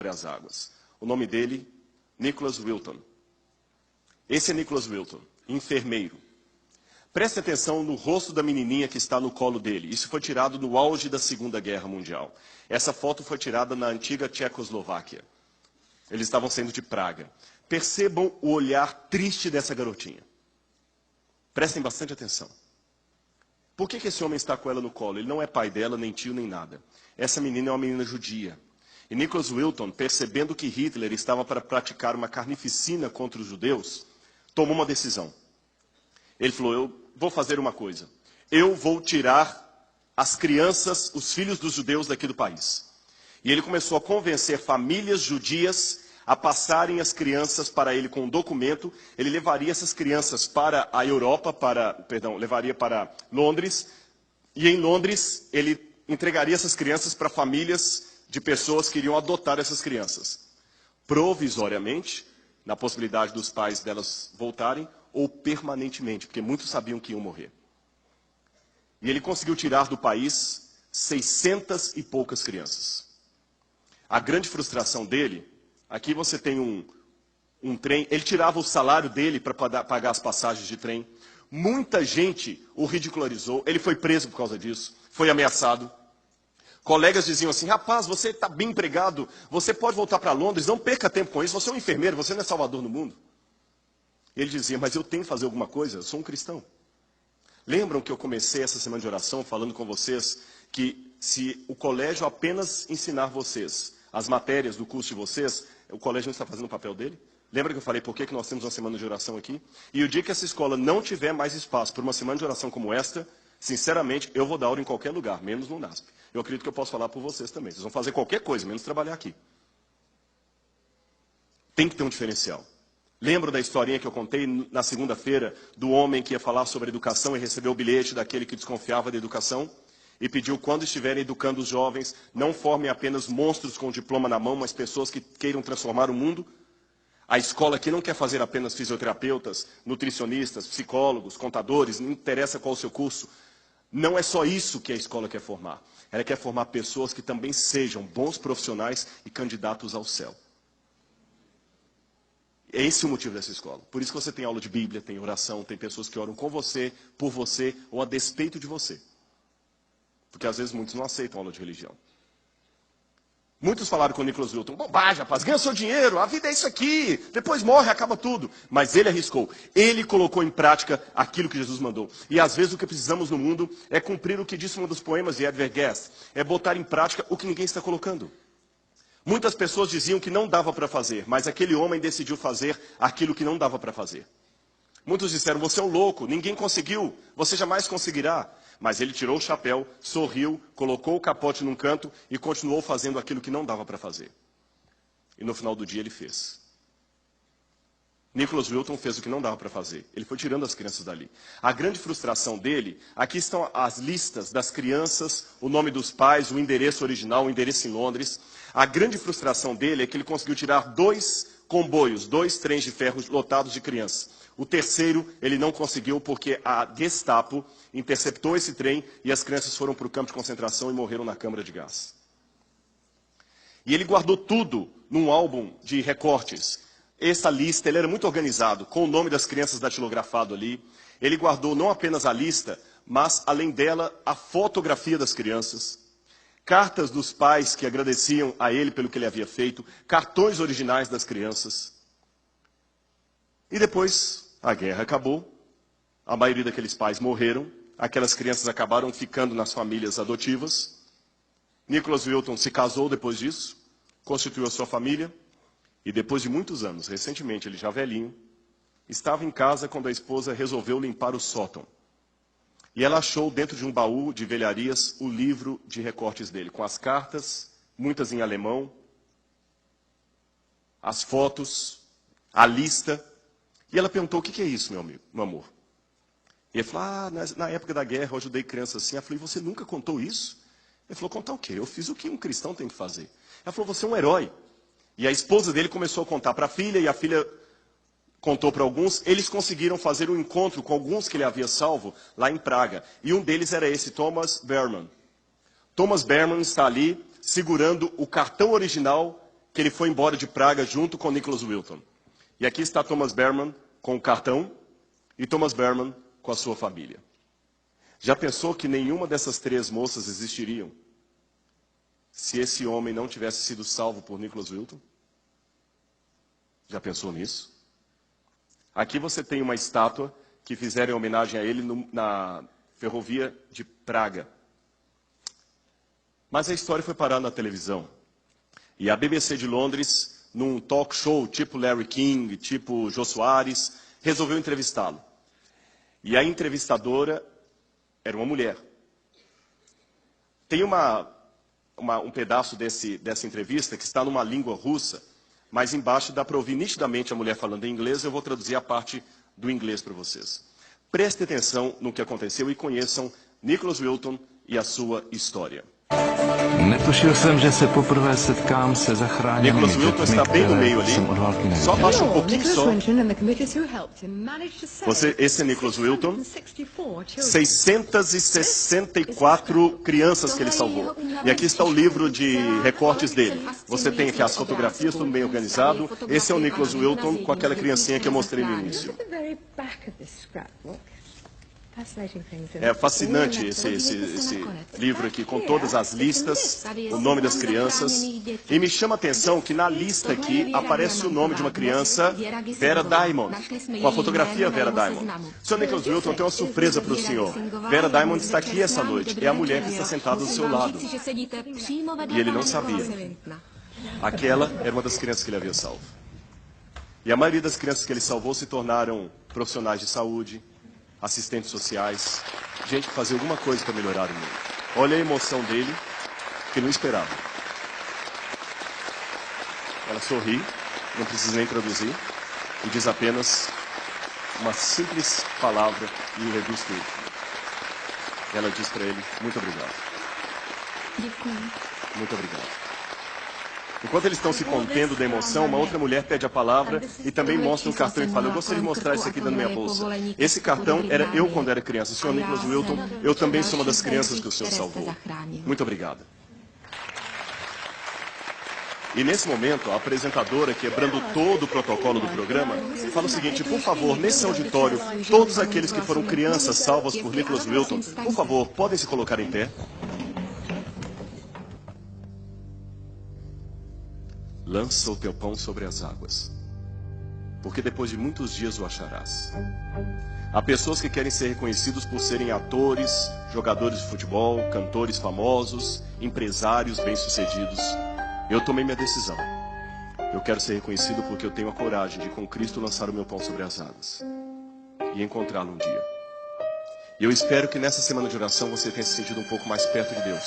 as águas. O nome dele, Nicholas Wilton. Esse é Nicholas Wilton, enfermeiro. Preste atenção no rosto da menininha que está no colo dele. Isso foi tirado no auge da Segunda Guerra Mundial. Essa foto foi tirada na antiga Tchecoslováquia. Eles estavam saindo de Praga. Percebam o olhar triste dessa garotinha. Prestem bastante atenção. Por que esse homem está com ela no colo? Ele não é pai dela, nem tio, nem nada. Essa menina é uma menina judia. E Nicholas Wilton, percebendo que Hitler estava para praticar uma carnificina contra os judeus, tomou uma decisão. Ele falou, eu vou fazer uma coisa. Eu vou tirar as crianças, os filhos dos judeus daqui do país. E ele começou a convencer famílias judias a passarem as crianças para ele com um documento. Ele levaria essas crianças para a Europa, levaria para Londres. E em Londres, ele entregaria essas crianças para famílias de pessoas que iriam adotar essas crianças. Provisoriamente, na possibilidade dos pais delas voltarem, ou permanentemente, porque muitos sabiam que iam morrer. E ele conseguiu tirar do país 600 e poucas crianças. A grande frustração dele, aqui você tem um trem, ele tirava o salário dele para pagar as passagens de trem. Muita gente o ridicularizou, ele foi preso por causa disso, foi ameaçado. Colegas diziam assim, rapaz, você está bem empregado, você pode voltar para Londres, não perca tempo com isso, você é um enfermeiro, você não é salvador no mundo. Ele dizia, mas eu tenho que fazer alguma coisa, eu sou um cristão. Lembram que eu comecei essa semana de oração falando com vocês que se o colégio apenas ensinar vocês as matérias do curso de vocês, o colégio não está fazendo o papel dele? Lembra que eu falei por que nós temos uma semana de oração aqui? E o dia que essa escola não tiver mais espaço para uma semana de oração como esta, sinceramente, eu vou dar aula em qualquer lugar, menos no NASP. Eu acredito que eu posso falar por vocês também. Vocês vão fazer qualquer coisa, menos trabalhar aqui. Tem que ter um diferencial. Lembro da historinha que eu contei na segunda-feira do homem que ia falar sobre educação e recebeu o bilhete daquele que desconfiava da educação e pediu, quando estiverem educando os jovens, não formem apenas monstros com o diploma na mão, mas pessoas que queiram transformar o mundo. A escola aqui não quer fazer apenas fisioterapeutas, nutricionistas, psicólogos, contadores, não interessa qual o seu curso. Não é só isso que a escola quer formar. Ela quer formar pessoas que também sejam bons profissionais e candidatos ao céu. É esse o motivo dessa escola. Por isso que você tem aula de Bíblia, tem oração, tem pessoas que oram com você, por você ou a despeito de você. Porque às vezes muitos não aceitam aula de religião. Muitos falaram com o Nicholas Wilton, bobagem, rapaz, ganha seu dinheiro, a vida é isso aqui, depois morre, acaba tudo. Mas ele arriscou, ele colocou em prática aquilo que Jesus mandou. E às vezes o que precisamos no mundo é cumprir o que disse um dos poemas de Edward Guest, é botar em prática o que ninguém está colocando. Muitas pessoas diziam que não dava para fazer, mas aquele homem decidiu fazer aquilo que não dava para fazer. Muitos disseram, você é um louco, ninguém conseguiu, você jamais conseguirá. Mas ele tirou o chapéu, sorriu, colocou o capote num canto e continuou fazendo aquilo que não dava para fazer. E no final do dia ele fez. Nicholas Wilton fez o que não dava para fazer. Ele foi tirando as crianças dali. A grande frustração dele, aqui estão as listas das crianças, o nome dos pais, o endereço original, o endereço em Londres. A grande frustração dele é que ele conseguiu tirar 2 comboios, 2 trens de ferro lotados de crianças. O terceiro ele não conseguiu porque a Gestapo interceptou esse trem e as crianças foram para o campo de concentração e morreram na câmara de gás. E ele guardou tudo num álbum de recortes. Essa lista, ele era muito organizado, com o nome das crianças datilografado ali. Ele guardou não apenas a lista, mas, além dela, a fotografia das crianças, cartas dos pais que agradeciam a ele pelo que ele havia feito, cartões originais das crianças. E depois, a guerra acabou, a maioria daqueles pais morreram, aquelas crianças acabaram ficando nas famílias adotivas. Nicholas Wilton se casou depois disso, constituiu a sua família, e depois de muitos anos, recentemente, ele já velhinho, estava em casa quando a esposa resolveu limpar o sótão. E ela achou dentro de um baú de velharias o livro de recortes dele, com as cartas, muitas em alemão, as fotos, a lista. E ela perguntou, o que é isso, meu amigo, meu amor? E ele falou, na época da guerra eu ajudei crianças assim. Ela falou, e você nunca contou isso? Ele falou, contar o quê? Eu fiz o que um cristão tem que fazer. Ela falou, você é um herói. E a esposa dele começou a contar para a filha, e a filha contou para alguns. Eles conseguiram fazer um encontro com alguns que ele havia salvo lá em Praga. E um deles era esse, Thomas Berman. Thomas Berman está ali segurando o cartão original que ele foi embora de Praga junto com Nicholas Wilton. E aqui está Thomas Berman com o cartão e Thomas Berman com a sua família. Já pensou que nenhuma dessas 3 moças existiriam se esse homem não tivesse sido salvo por Nicholas Wilton? Já pensou nisso? Aqui você tem uma estátua que fizeram em homenagem a ele na ferrovia de Praga. Mas a história foi parar na televisão. E a BBC de Londres, num talk show tipo Larry King, tipo Jô Soares, resolveu entrevistá-lo. E a entrevistadora era uma mulher. Tem um pedaço dessa entrevista que está numa língua russa, mas embaixo dá para ouvir nitidamente a mulher falando em inglês. Eu vou traduzir a parte do inglês para vocês. Prestem atenção no que aconteceu e conheçam Nicholas Wilton e a sua história. Netušil jsem, že se poprvé setkám se zachráněnými Nicholas Wilton está bem no meio ali. Só abaixa um pouquinho só. Esse é Nicholas Wilton. 664 crianças que ele salvou. E aqui está o livro de recortes dele. Você tem aqui as fotografias, tudo bem organizado. Esse é o Nicholas Wilton com aquela criancinha que eu mostrei no início. É fascinante esse livro aqui, com todas as listas, o nome das crianças. E me chama a atenção que na lista aqui aparece o nome de uma criança, Vera Diamond, com a fotografia Vera Diamond. Sr. Nicholas Wilton, tem uma surpresa para o senhor. Vera Diamond está aqui essa noite. É a mulher que está sentada do seu lado. E ele não sabia. Aquela era uma das crianças que ele havia salvo. E a maioria das crianças que ele salvou se tornaram profissionais de saúde, assistentes sociais, gente que fazia alguma coisa para melhorar o mundo. Olha a emoção dele, que não esperava. Ela sorri, não precisa nem traduzir, e diz apenas uma simples palavra e o reduz tudo. Ela diz para ele, muito obrigado. Muito obrigado. Enquanto eles estão se contendo da emoção, uma outra mulher pede a palavra e também mostra um cartão e fala, eu gostaria de mostrar isso aqui dentro da minha bolsa. Esse cartão era eu quando era criança. O Sr. Nicholas Wilton, eu também sou uma das crianças que o senhor salvou. Muito obrigado. E nesse momento, a apresentadora, quebrando todo o protocolo do programa, fala o seguinte, por favor, nesse auditório, todos aqueles que foram crianças salvas por Nicholas Wilton, por favor, podem se colocar em pé? Lança o teu pão sobre as águas, porque depois de muitos dias o acharás. Há pessoas que querem ser reconhecidos por serem atores, jogadores de futebol, cantores famosos, empresários bem-sucedidos. Eu tomei minha decisão. Eu quero ser reconhecido porque eu tenho a coragem de, com Cristo, lançar o meu pão sobre as águas e encontrá-lo um dia. E eu espero que nessa semana de oração você tenha se sentido um pouco mais perto de Deus.